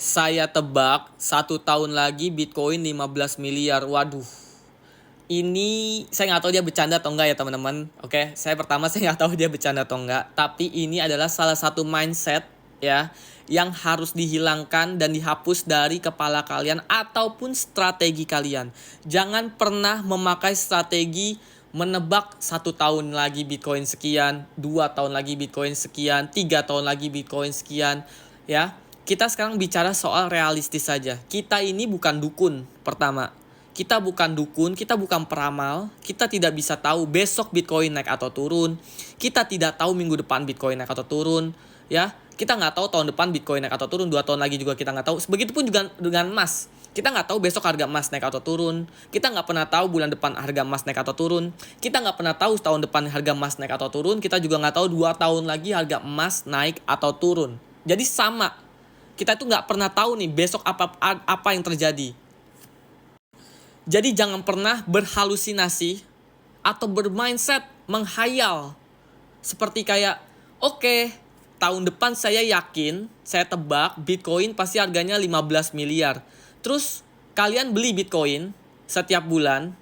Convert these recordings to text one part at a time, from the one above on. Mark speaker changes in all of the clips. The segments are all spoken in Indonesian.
Speaker 1: Saya tebak 1 tahun lagi Bitcoin 15 miliar. Waduh. Ini saya nggak tahu dia bercanda atau enggak ya teman-teman. Oke, saya nggak tahu dia bercanda atau enggak. Tapi ini adalah salah satu mindset ya yang harus dihilangkan dan dihapus dari kepala kalian ataupun strategi kalian. Jangan pernah memakai strategi menebak 1 tahun lagi Bitcoin sekian, 2 tahun lagi Bitcoin sekian, 3 tahun lagi Bitcoin sekian, ya. Kita sekarang bicara soal realistis saja. Kita ini bukan dukun, pertama. Kita bukan dukun, kita bukan peramal. Kita tidak bisa tahu besok Bitcoin naik atau turun. Kita tidak tahu minggu depan Bitcoin naik atau turun, ya. Kita nggak tahu tahun depan Bitcoin naik atau turun, 2 tahun lagi juga kita nggak tahu. Begitupun juga dengan emas. Kita nggak tahu besok harga emas naik atau turun. Kita nggak pernah tahu bulan depan harga emas naik atau turun. Kita nggak pernah tahu tahun depan harga emas naik atau turun. Kita juga nggak tahu 2 tahun lagi harga emas naik atau turun. Jadi sama. Kita tuh nggak pernah tahu nih besok apa yang terjadi. Jadi jangan pernah berhalusinasi atau bermindset menghayal. Seperti kayak, oke, tahun depan saya yakin, saya tebak Bitcoin pasti harganya 15 miliar. Terus kalian beli Bitcoin setiap bulan.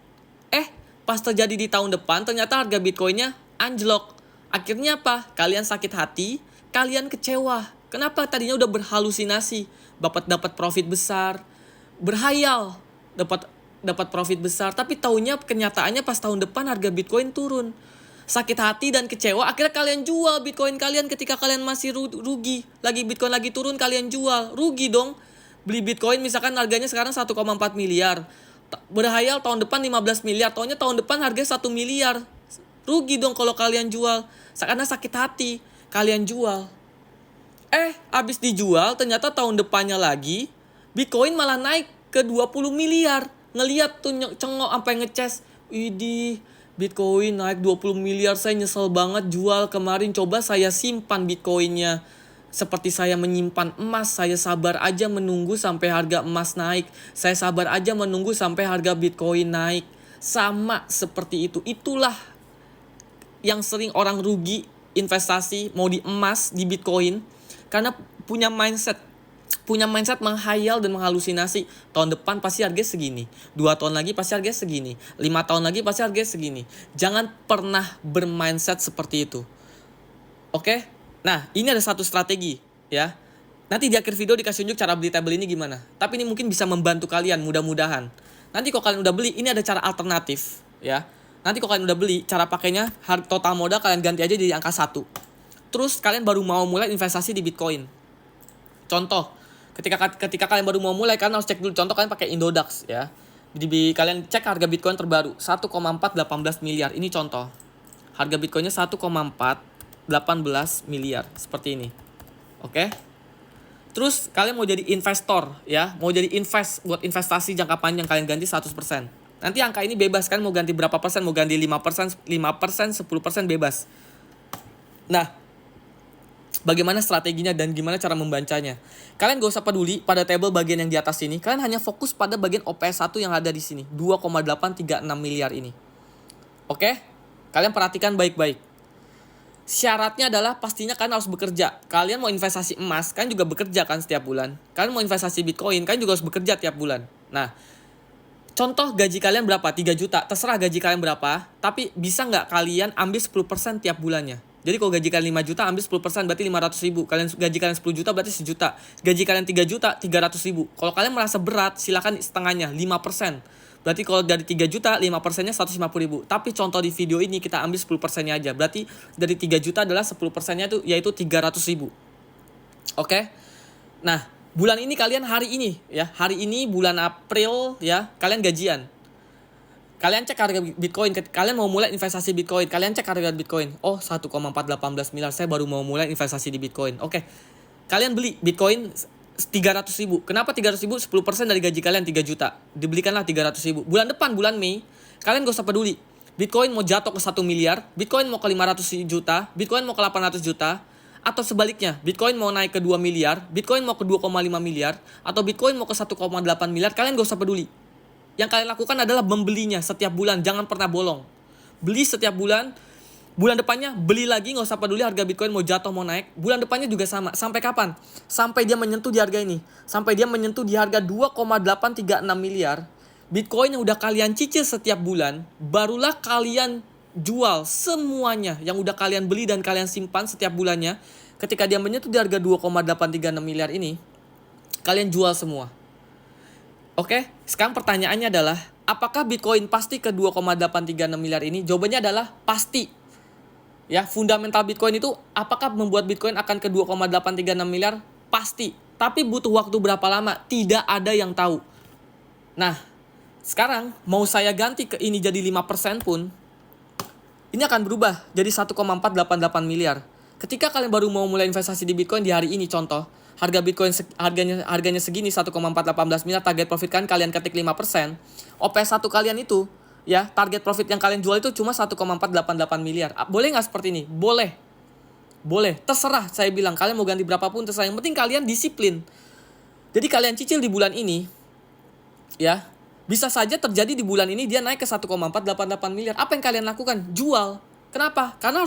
Speaker 1: Pas terjadi di tahun depan ternyata harga Bitcoinnya anjlok. Akhirnya apa? Kalian sakit hati, kalian kecewa. Kenapa? Tadinya udah berhalusinasi, dapat profit besar, berhayal dapat profit besar, tapi taunya kenyataannya pas tahun depan harga Bitcoin turun. Sakit hati dan kecewa, akhirnya kalian jual Bitcoin kalian ketika kalian masih rugi. Lagi Bitcoin lagi turun kalian jual, rugi dong. Beli Bitcoin misalkan harganya sekarang 1,4 miliar. Berhayal tahun depan 15 miliar, taunya tahun depan harganya 1 miliar. Rugi dong kalau kalian jual. Karena sakit hati, kalian jual. Abis dijual ternyata tahun depannya lagi Bitcoin malah naik ke 20 miliar. Ngeliat tuh cengok sampai ngeces, widih, Bitcoin naik 20 miliar, saya nyesel banget jual kemarin, coba saya simpan Bitcoinnya. Seperti saya menyimpan emas, saya sabar aja menunggu sampai harga emas naik. Saya sabar aja menunggu sampai harga Bitcoin naik. Sama seperti itu. Itulah yang sering orang rugi investasi, mau di emas, di Bitcoin. Karena punya mindset menghayal dan menghalusinasi. Tahun depan pasti harga segini, 2 tahun lagi pasti harga segini, 5 tahun lagi pasti harga segini. Jangan pernah bermindset seperti itu. Oke? Nah, ini ada satu strategi ya. Nanti di akhir video dikasih tunjuk cara beli tabel ini gimana. Tapi ini mungkin bisa membantu kalian, mudah-mudahan. Nanti kalau kalian udah beli, ini ada cara alternatif ya. Nanti kalau kalian udah beli, cara pakainya total modal kalian ganti aja jadi angka 1. Terus kalian baru mau mulai investasi di Bitcoin. Contoh, ketika kalian baru mau mulai, kalian harus cek dulu. Contoh kalian pakai Indodax ya. Jadi kalian cek harga Bitcoin terbaru 1,418 miliar. Ini contoh. Harga Bitcoinnya 1,418 miliar seperti ini. Oke? Terus kalian mau jadi investor ya, mau jadi buat investasi jangka panjang, kalian ganti 100%. Nanti angka ini bebas, kan mau ganti berapa persen, mau ganti 5%, 10% bebas. Nah, bagaimana strateginya dan gimana cara membacanya? Kalian gak usah peduli pada table bagian yang di atas ini. Kalian hanya fokus pada bagian OPS 1 yang ada di sini, 2,836 miliar ini. Oke? Kalian perhatikan baik-baik. Syaratnya adalah pastinya kalian harus bekerja. Kalian mau investasi emas, kalian juga bekerja kan setiap bulan. Kalian mau investasi Bitcoin, kalian juga harus bekerja tiap bulan. Nah, contoh gaji kalian berapa? 3 juta. Terserah gaji kalian berapa, tapi bisa nggak kalian ambil 10% tiap bulannya? Jadi kalau gaji kalian 5 juta, ambil 10% berarti 500 ribu. Gaji kalian 10 juta berarti 1 juta. Gaji kalian 3 juta, 300 ribu. Kalau kalian merasa berat, silakan setengahnya, 5%. Berarti kalau dari 3 juta, 5%-nya 150 ribu. Tapi contoh di video ini kita ambil 10%-nya aja. Berarti dari 3 juta adalah 10%-nya itu yaitu 300 ribu. Oke? Nah, bulan ini kalian hari ini ya. Hari ini bulan April ya, kalian gajian. Kalian cek harga Bitcoin, kalian mau mulai investasi Bitcoin, kalian cek harga Bitcoin. Oh, 1,418 miliar, saya baru mau mulai investasi di Bitcoin. Oke. Kalian beli Bitcoin 300 ribu. Kenapa 300 ribu? 10% dari gaji kalian 3 juta. Dibelikanlah 300 ribu. Bulan depan, bulan Mei, kalian gak usah peduli. Bitcoin mau jatuh ke 1 miliar, Bitcoin mau ke 500 juta, Bitcoin mau ke 800 juta, atau sebaliknya, Bitcoin mau naik ke 2 miliar, Bitcoin mau ke 2,5 miliar, atau Bitcoin mau ke 1,8 miliar, kalian gak usah peduli. Yang kalian lakukan adalah membelinya setiap bulan, jangan pernah bolong. Beli setiap bulan, Bulan depannya beli lagi, nggak usah peduli harga Bitcoin mau jatuh mau naik. Bulan depannya juga sama. Sampai kapan? Sampai dia menyentuh di harga ini. Sampai dia menyentuh di harga 2,836 miliar. Bitcoin yang udah kalian cicil setiap bulan, barulah kalian jual semuanya yang udah kalian beli dan kalian simpan setiap bulannya. Ketika dia menyentuh di harga 2,836 miliar ini, kalian jual semua. Oke, sekarang pertanyaannya adalah, apakah Bitcoin pasti ke 2,836 miliar ini? Jawabannya adalah pasti. Ya, fundamental Bitcoin itu apakah membuat Bitcoin akan ke 2,836 miliar? Pasti. Tapi butuh waktu berapa lama? Tidak ada yang tahu. Nah, sekarang mau saya ganti ke ini jadi 5% pun, ini akan berubah jadi 1,488 miliar. Ketika kalian baru mau mulai investasi di Bitcoin di hari ini, contoh, harga Bitcoin harganya segini 1,418 miliar, target profit kalian ketik 5%, OP1 kalian itu, ya, target profit yang kalian jual itu cuma 1,488 miliar. Boleh nggak seperti ini? Boleh. Boleh. Terserah, saya bilang. Kalian mau ganti berapapun, terserah. Yang penting kalian disiplin. Jadi kalian cicil di bulan ini, ya, bisa saja terjadi di bulan ini dia naik ke 1,488 miliar. Apa yang kalian lakukan? Jual. Kenapa? Karena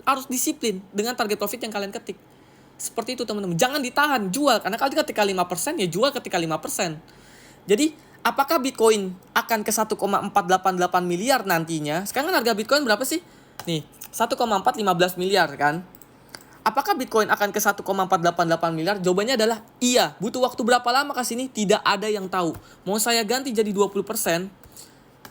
Speaker 1: harus disiplin dengan target profit yang kalian ketik. Seperti itu teman-teman. Jangan ditahan, jual. Karena kalau ketika 5% ya jual ketika 5%. Jadi apakah Bitcoin akan ke 1,488 miliar nantinya? Sekarang kan harga Bitcoin berapa sih? Nih, 1,415 miliar kan? Apakah Bitcoin akan ke 1,488 miliar? Jawabannya adalah iya. Butuh waktu berapa lama ke sini? Tidak ada yang tahu. Mau saya ganti jadi 20%?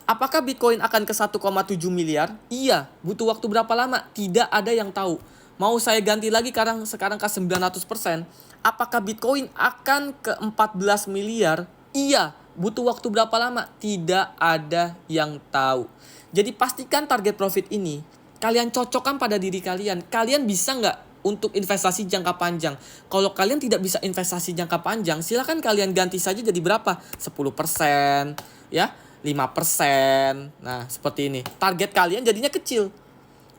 Speaker 1: Apakah Bitcoin akan ke 1,7 miliar? Iya. Butuh waktu berapa lama? Tidak ada yang tahu. Mau saya ganti lagi sekarang ke 900%? Apakah Bitcoin akan ke 14 miliar? Iya. Butuh waktu berapa lama? Tidak ada yang tahu. Jadi pastikan target profit ini kalian cocokkan pada diri kalian. Kalian bisa nggak untuk investasi jangka panjang? Kalau kalian tidak bisa investasi jangka panjang, silakan kalian ganti saja jadi berapa? 10%, ya, 5%. Nah, seperti ini. Target kalian jadinya kecil.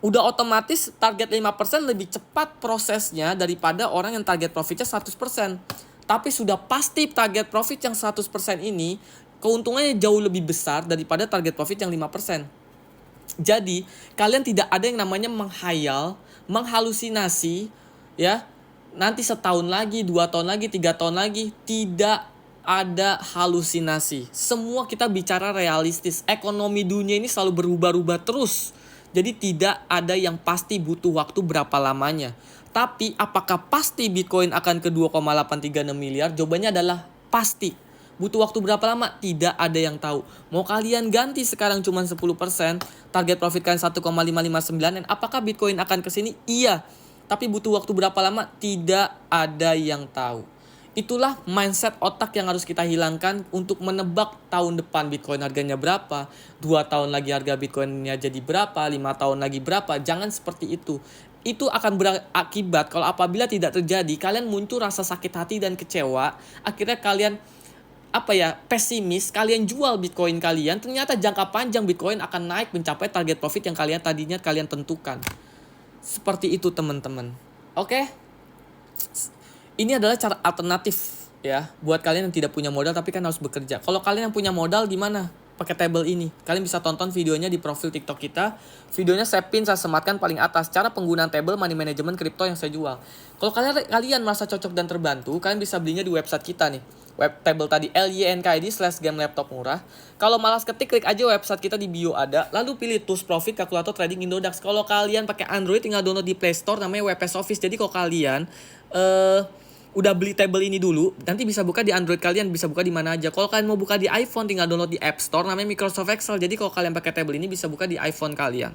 Speaker 1: Udah otomatis target 5% lebih cepat prosesnya daripada orang yang target profitnya 100%. Tapi sudah pasti target profit yang 100% ini keuntungannya jauh lebih besar daripada target profit yang 5%. Jadi, kalian tidak ada yang namanya menghayal, menghalusinasi, ya. Nanti setahun lagi, 2 tahun lagi, 3 tahun lagi, tidak ada halusinasi. Semua kita bicara realistis. Ekonomi dunia ini selalu berubah-ubah terus. Jadi tidak ada yang pasti butuh waktu berapa lamanya. Tapi apakah pasti Bitcoin akan ke 2,836 miliar? Jawabannya adalah pasti. Butuh waktu berapa lama? Tidak ada yang tahu. Mau kalian ganti sekarang cuma 10%, target profit kalian 1,559, dan apakah Bitcoin akan ke sini? Iya. Tapi butuh waktu berapa lama? Tidak ada yang tahu. Itulah mindset otak yang harus kita hilangkan untuk menebak tahun depan Bitcoin harganya berapa, 2 tahun lagi harga Bitcoinnya jadi berapa, 5 tahun lagi berapa. Jangan seperti itu. Itu akan berakibat kalau apabila tidak terjadi, kalian muncul rasa sakit hati dan kecewa. Akhirnya kalian pesimis, kalian jual Bitcoin kalian, ternyata jangka panjang Bitcoin akan naik mencapai target profit yang tadinya kalian tentukan. Seperti itu teman-teman. Oke? Ini adalah cara alternatif ya buat kalian yang tidak punya modal tapi kan harus bekerja. Kalau kalian yang punya modal gimana? Pakai table ini. Kalian bisa tonton videonya di profil TikTok kita. Videonya saya sematkan paling atas cara penggunaan table money management kripto yang saya jual. Kalau kalian merasa cocok dan terbantu, kalian bisa belinya di website kita nih. Web table tadi lynkid/game laptop murah. Kalau malas ketik, klik aja website kita di bio ada, lalu pilih tools profit kalkulator trading Indodax. Kalau kalian pakai Android tinggal download di Play Store namanya WPS Office. Jadi kalau kalian udah beli table ini dulu, nanti bisa buka di Android kalian, bisa buka di mana aja. Kalau kalian mau buka di iPhone tinggal download di App Store namanya Microsoft Excel. Jadi kalau kalian pakai table ini bisa buka di iPhone kalian.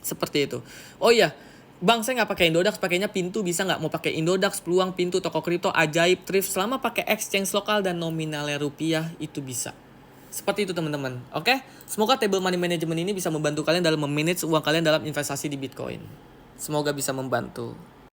Speaker 1: Seperti itu. Oh iya, Bang, saya nggak pakai Indodax, pakainya Pintu, bisa nggak? Mau pakai Indodax, Peluang, Pintu, Toko Kripto, Ajaib, Thrift, selama pakai exchange lokal dan nominalnya rupiah, itu bisa. Seperti itu teman-teman. Oke? Semoga table money management ini bisa membantu kalian dalam memanage uang kalian dalam investasi di Bitcoin. Semoga bisa membantu.